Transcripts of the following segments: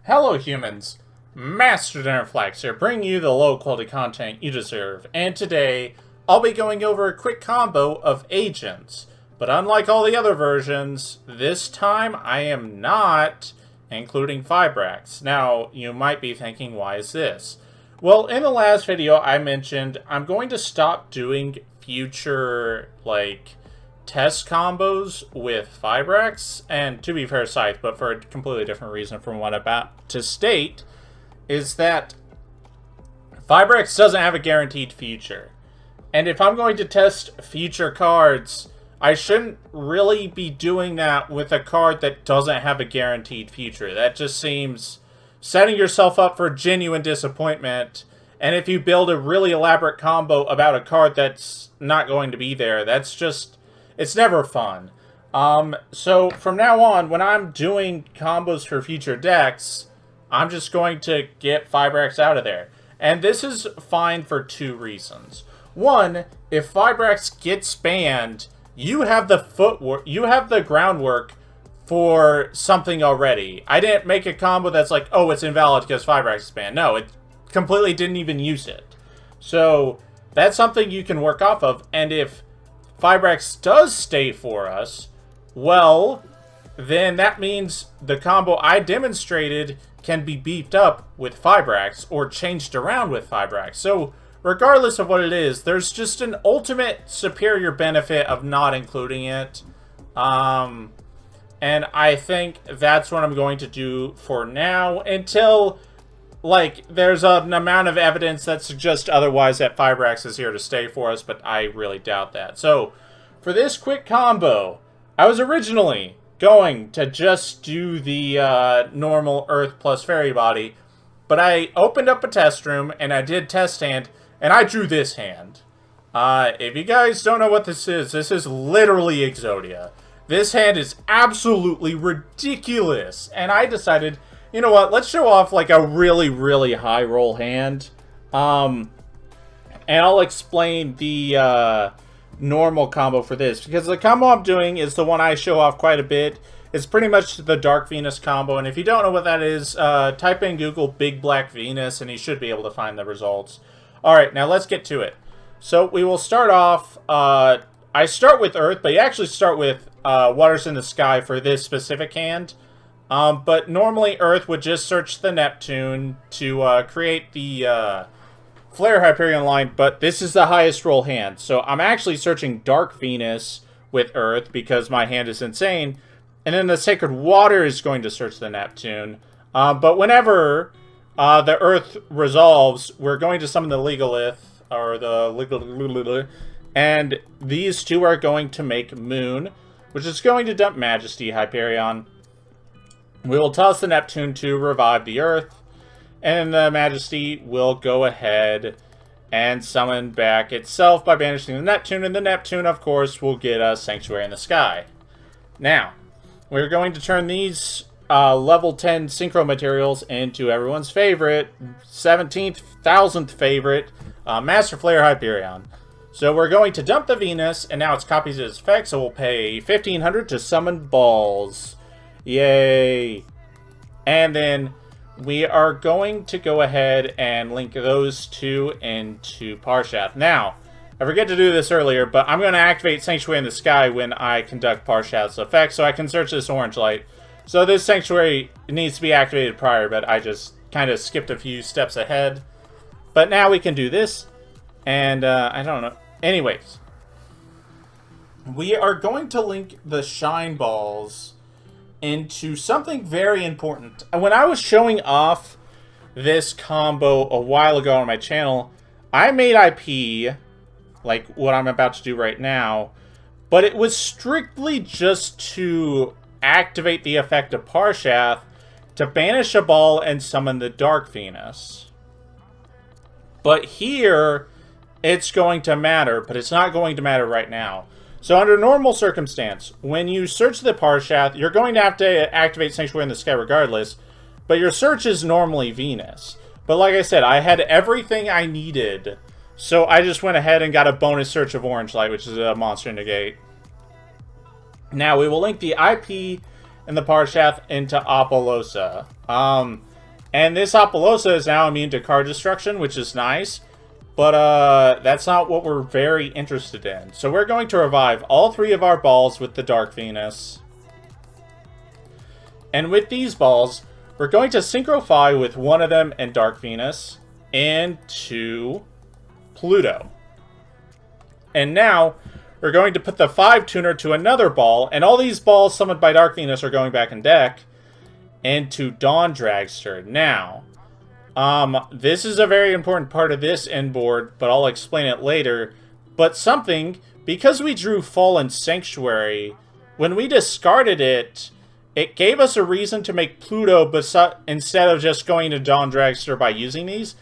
Hello humans, Master FIBRAX here, bringing you the low quality content you deserve, and today I'll be going over a quick combo of agents. But unlike all the other versions, this time I am not including FIBRAX. Now, you might be thinking, why is this? Well, in the last video I mentioned I'm going to stop doing future, test combos with FIBRAX, and to be fair, Scythe, but for a completely different reason from what I'm about to state, is that FIBRAX doesn't have a guaranteed future. And if I'm going to test future cards, I shouldn't really be doing that with a card that doesn't have a guaranteed future. That just seems setting yourself up for genuine disappointment. And if you build a really elaborate combo about a card that's not going to be there, that's just... it's never fun. So from now on, when I'm doing combos for future decks, I'm just going to get FIBRAX out of there. And this is fine for two reasons. One, if FIBRAX gets banned, you have the footwork, you have the groundwork for something already. I didn't make a combo that's like, oh, it's invalid because FIBRAX is banned. No, it completely didn't even use it. So that's something you can work off of. And if FIBRAX does stay for us, well, then that means the combo I demonstrated can be beefed up with FIBRAX or changed around with FIBRAX. So regardless of what it is, there's just an ultimate superior benefit of not including it. And I think that's what I'm going to do for now until, there's an amount of evidence that suggests otherwise, that FIBRAX is here to stay for us, but I really doubt that. So, for this quick combo, I was originally going to just do the normal Earth plus Fairy Body, but I opened up a test room, and I did test hand, and I drew this hand. If you guys don't know what this is literally Exodia. This hand is absolutely ridiculous, and I decided, you know what, let's show off a really, really high roll hand. And I'll explain the normal combo for this, because the combo I'm doing is the one I show off quite a bit. It's pretty much the Dark Venus combo, and if you don't know what that is, type in Google Big Black Venus, and you should be able to find the results. Alright, now let's get to it. So we will start off, I start with Earth, but you actually start with Waters in the Sky for this specific hand. But normally Earth would just search the Neptune to create the Flare Hyperion line, but this is the highest roll hand. So I'm actually searching Dark Venus with Earth because my hand is insane. And then the Sacred Water is going to search the Neptune. But whenever the Earth resolves, we're going to summon the Legalith, or the and these two are going to make Moon, which is going to dump Majesty Hyperion. We will toss the Neptune to revive the Earth, and the Majesty will go ahead and summon back itself by banishing the Neptune, and the Neptune, of course, will get us Sanctuary in the Sky. Now, we're going to turn these level 10 Synchro materials into everyone's favorite, 17th, 1000th favorite, Master Flare Hyperion. So we're going to dump the Venus, and now it's copies its effect, so we'll pay 1500 to summon balls. Yay! And then we are going to go ahead and link those two into Parshath. Now, I forget to do this earlier, but I'm going to activate Sanctuary in the Sky when I conduct Parshath's effect, so I can search this orange light. So this Sanctuary needs to be activated prior, but I just kind of skipped a few steps ahead. But now we can do this, and I don't know. Anyways, we are going to link the Shine Balls into something very important. When I was showing off this combo a while ago on my channel, I made IP, like what I'm about to do right now, but it was strictly just to activate the effect of Parshath to banish a ball and summon the Dark Venus. But here, it's going to matter, but it's not going to matter right now. So under normal circumstance, when you search the Parshath, you're going to have to activate Sanctuary in the Sky regardless, but your search is normally Venus. But like I said, I had everything I needed, so I just went ahead and got a bonus search of Orange Light, which is a Monster Negate. Now we will link the IP and the Parshath into Apollosa. And this Apollosa is now immune to card destruction, which is nice. But that's not what we're very interested in. So we're going to revive all 3 of our balls with the Dark Venus. And with these balls, we're going to synchro with one of them and Dark Venus into Pluto. And now, we're going to put the 5-tuner to another ball, and all these balls summoned by Dark Venus are going back in deck, into Dawn Dragster. Now, this is a very important part of this end board, but I'll explain it later. But something, because we drew Fallen Sanctuary, when we discarded it, it gave us a reason to make Pluto instead of just going to Dawn Dragster by using these.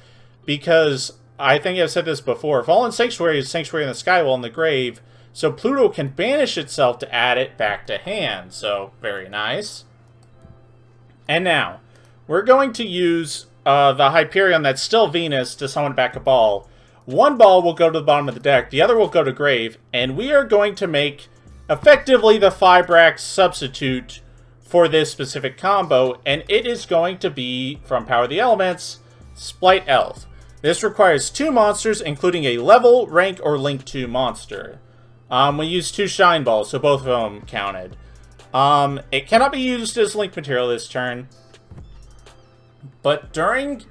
Because, I think I've said this before, Fallen Sanctuary is Sanctuary in the Skywall in the grave, so Pluto can banish itself to add it back to hand. So, very nice. And now, we're going to use the Hyperion that's still Venus to summon back a ball. One ball will go to the bottom of the deck, the other will go to grave, and we are going to make effectively the FIBRAX substitute for this specific combo, and it is going to be, from Power of the Elements, Splight Elf. This requires 2 monsters, including a level, rank, or link 2 monster. We used 2 Shine Balls, so both of them counted. It cannot be used as link material this turn, but during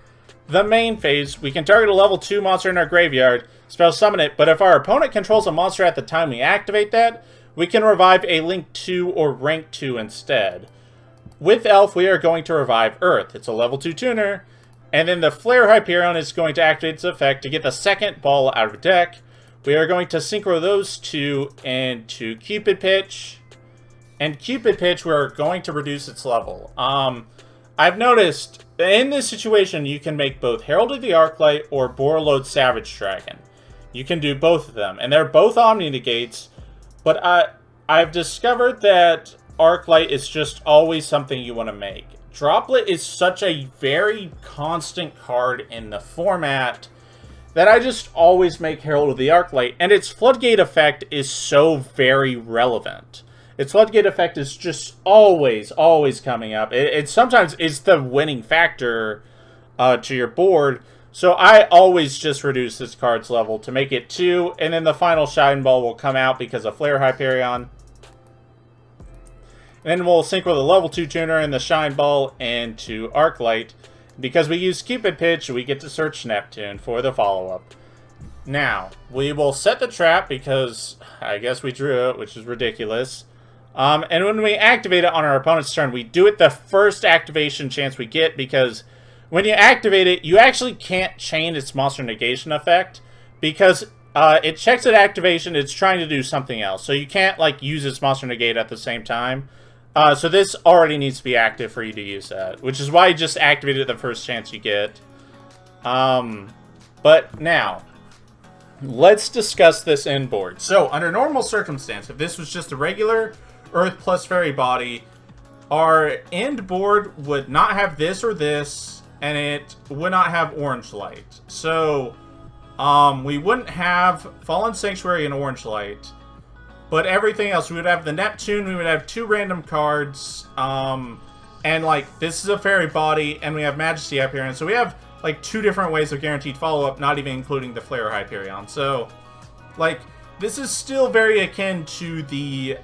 the main phase, we can target a level 2 monster in our graveyard, spell summon it, but if our opponent controls a monster at the time we activate that, we can revive a link 2 or rank 2 instead. With Elf, we are going to revive Earth. It's a level 2 tuner, and then the Flare Hyperion is going to activate its effect to get the second ball out of deck. We are going to synchro those 2 into Cupid Pitch, and Cupid Pitch, we're going to reduce its level. I've noticed, in this situation, you can make both Herald of the Arclight or Borreload Savage Dragon. You can do both of them, and they're both Omni Negates, but I've discovered that Arclight is just always something you want to make. Droplet is such a very constant card in the format that I just always make Herald of the Arclight, and its Floodgate effect is so very relevant. Its Floodgate effect is just always coming up. It sometimes is the winning factor to your board, so I always just reduce this card's level to make it 2, and then the final Shine Ball will come out because of Flare Hyperion. And then we'll sync with a level 2 tuner and the Shine Ball into Arclight. Because we use Cupid Pitch, we get to search Neptune for the follow-up. Now, we will set the trap because I guess we drew it, which is ridiculous. And when we activate it on our opponent's turn, we do it the first activation chance we get, because when you activate it, you actually can't chain its monster negation effect, because it checks at activation, it's trying to do something else. So you can't, like, use its monster negate at the same time. So this already needs to be active for you to use that, which is why you just activate it the first chance you get. But now, let's discuss this end board. So, under normal circumstance, if this was just a regular Earth plus Fairy body, our end board would not have this or this, and it would not have Orange Light. So, we wouldn't have Fallen Sanctuary and Orange Light. But everything else, we would have the Neptune, we would have 2 random cards, and, like, this is a Fairy body, and we have Majesty Hyperion. So we have, like, 2 different ways of guaranteed follow-up, not even including the Flare Hyperion. So, like, this is still very akin to the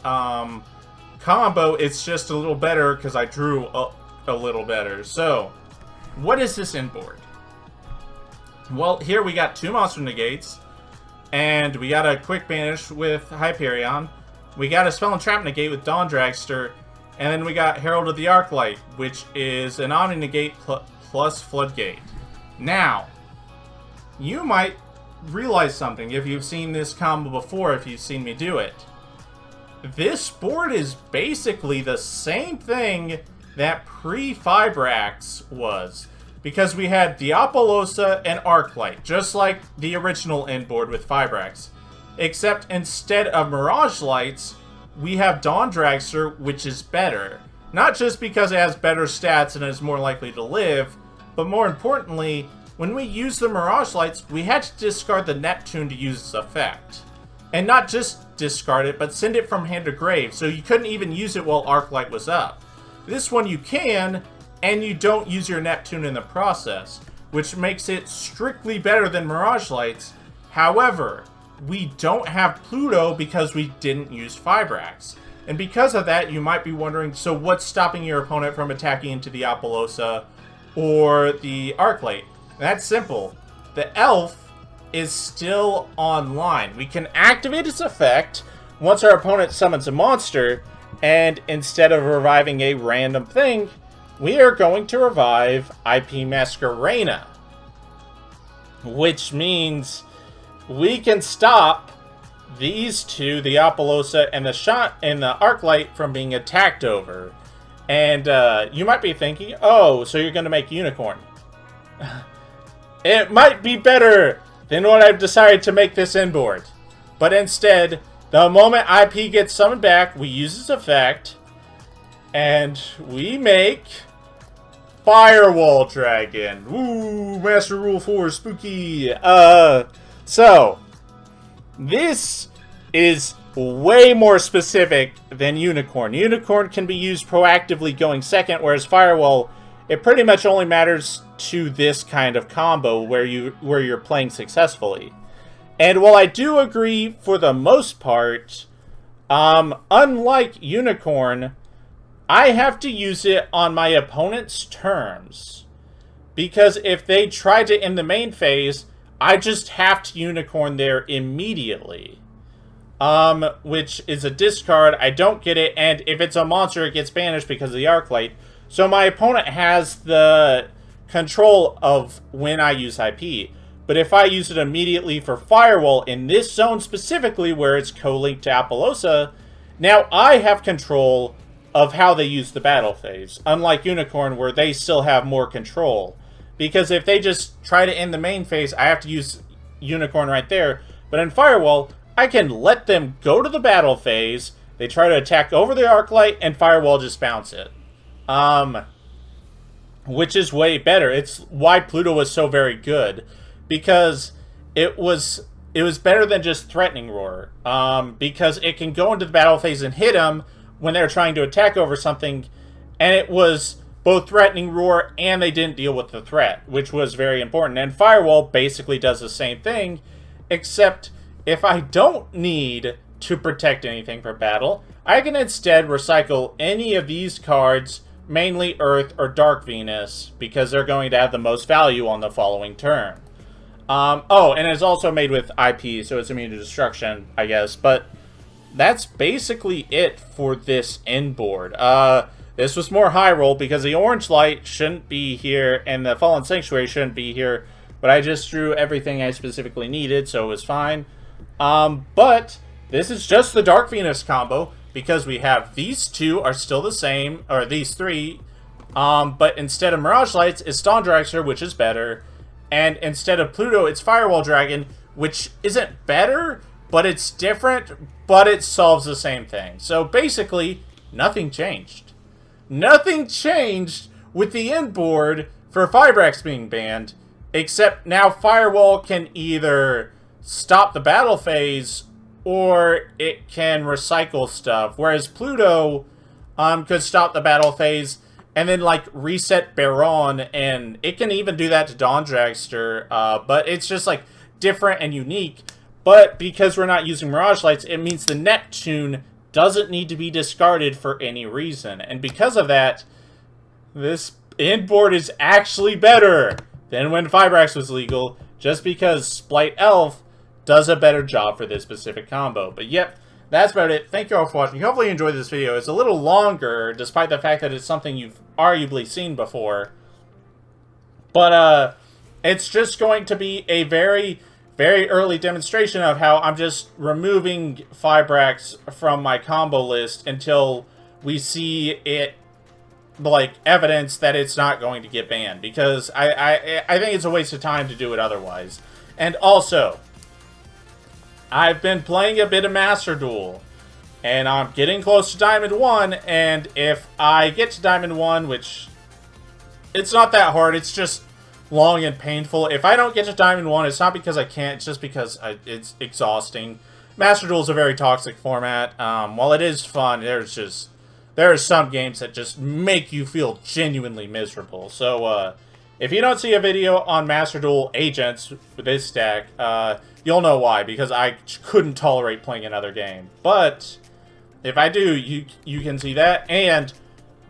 combo. It's just a little better because I drew a little better. So, what is this end board? Well, here we got 2 monster negates. And we got a quick banish with Hyperion. We got a Spell and Trap negate with Dawn Dragster. And then we got Herald of the Arclight, which is an Omni negate plus Floodgate. Now, you might realize something if you've seen this combo before, if you've seen me do it. This board is basically the same thing that pre-FIBRAX was. Because we had Diapolosa and Arclight, just like the original end board with FIBRAX. Except instead of Mirage Lights, we have Dawn Dragster, which is better. Not just because it has better stats and is more likely to live, but more importantly, when we use the Mirage Lights, we had to discard the Neptune to use its effect. And not just discard it, but send it from hand to grave, so you couldn't even use it while Arclight was up. This one you can, and you don't use your Neptune in the process, which makes it strictly better than Mirage Lights. However, we don't have Pluto because we didn't use FIBRAX. And because of that, you might be wondering, so what's stopping your opponent from attacking into the Appaloosa or the Arclight? That's simple. The Elf is still online. We can activate its effect once our opponent summons a monster, and instead of reviving a random thing, we are going to revive IP Masquerena. Which means we can stop these two, the Appaloosa and the Arclight, from being attacked over. And you might be thinking, oh, so you're going to make Unicorn. It might be better than what I've decided to make this inboard. But instead, the moment IP gets summoned back, we use its effect, and we make Firewall Dragon. Ooh, Master Rule 4, spooky. So, this is way more specific than Unicorn. Unicorn can be used proactively going second, whereas Firewall, it pretty much only matters to this kind of combo where you're playing successfully. And while I do agree for the most part, unlike Unicorn, I have to use it on my opponent's terms. Because if they try to end the main phase, I just have to Unicorn there immediately. Which is a discard. I don't get it, and if it's a monster, it gets banished because of the Arclight. So my opponent has the control of when I use IP. But if I use it immediately for Firewall in this zone specifically, where it's co-linked to Appaloosa, now I have control of how they use the battle phase. Unlike Unicorn, where they still have more control. Because if they just try to end the main phase, I have to use Unicorn right there. But in Firewall, I can let them go to the battle phase, they try to attack over the Arclight, and Firewall just bounce it. Which is way better. It's why Pluto was so very good. Because it was better than just Threatening Roar. Because it can go into the battle phase and hit them when they're trying to attack over something. And it was both Threatening Roar and they didn't deal with the threat, which was very important. And Firewall basically does the same thing, except if I don't need to protect anything for battle, I can instead recycle any of these cards, mainly Earth or Dark Venus, because they're going to have the most value on the following turn. Oh, and it's also made with IP, so it's immune to destruction, I guess. But that's basically it for this end board. This was more high roll because the Orange Light shouldn't be here and the Fallen Sanctuary shouldn't be here. But I just drew everything I specifically needed, so it was fine. But this is just the Dark Venus combo because we have these two are still the same, or these three. But instead of Mirage Lights, it's Dawn Dragster, which is better. And instead of Pluto, it's Firewall Dragon, which isn't better, but it's different, but it solves the same thing. So basically, nothing changed. Nothing changed with the end board for FIBRAX being banned, except now Firewall can either stop the battle phase or it can recycle stuff, whereas Pluto could stop the battle phase and then, like, reset Baron, and it can even do that to Dawn Dragster, but it's just, like, different and unique. But because we're not using Mirage Lights, it means the Neptune doesn't need to be discarded for any reason. And because of that, this end board is actually better than when FIBRAX was legal, just because Splight Elf does a better job for this specific combo. But yep, that's about it. Thank you all for watching. Hopefully you enjoyed this video. It's a little longer, despite the fact that it's something you've arguably seen before. But it's just going to be a very, very early demonstration of how I'm just removing FIBRAX from my combo list until we see it, like, evidence that it's not going to get banned. Because I think it's a waste of time to do it otherwise. And also, I've been playing a bit of Master Duel, and I'm getting close to Diamond 1, and if I get to Diamond 1, which, it's not that hard, it's just long and painful. If I don't get to Diamond 1, it's not because I can't, it's just because it's exhausting. Master Duel is a very toxic format. While it is fun, there's just there are some games that just make you feel genuinely miserable. So, if you don't see a video on Master Duel Agents with this deck, you'll know why, because I couldn't tolerate playing another game. But if I do, you can see that, and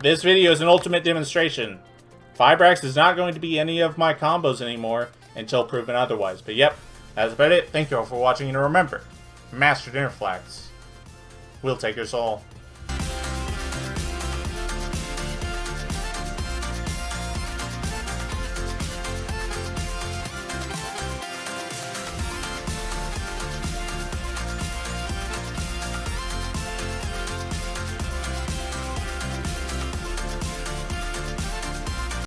this video is an ultimate demonstration. FIBRAX is not going to be any of my combos anymore until proven otherwise. But yep, that's about it. Thank you all for watching, and remember, Master Dinner Flags will take us all.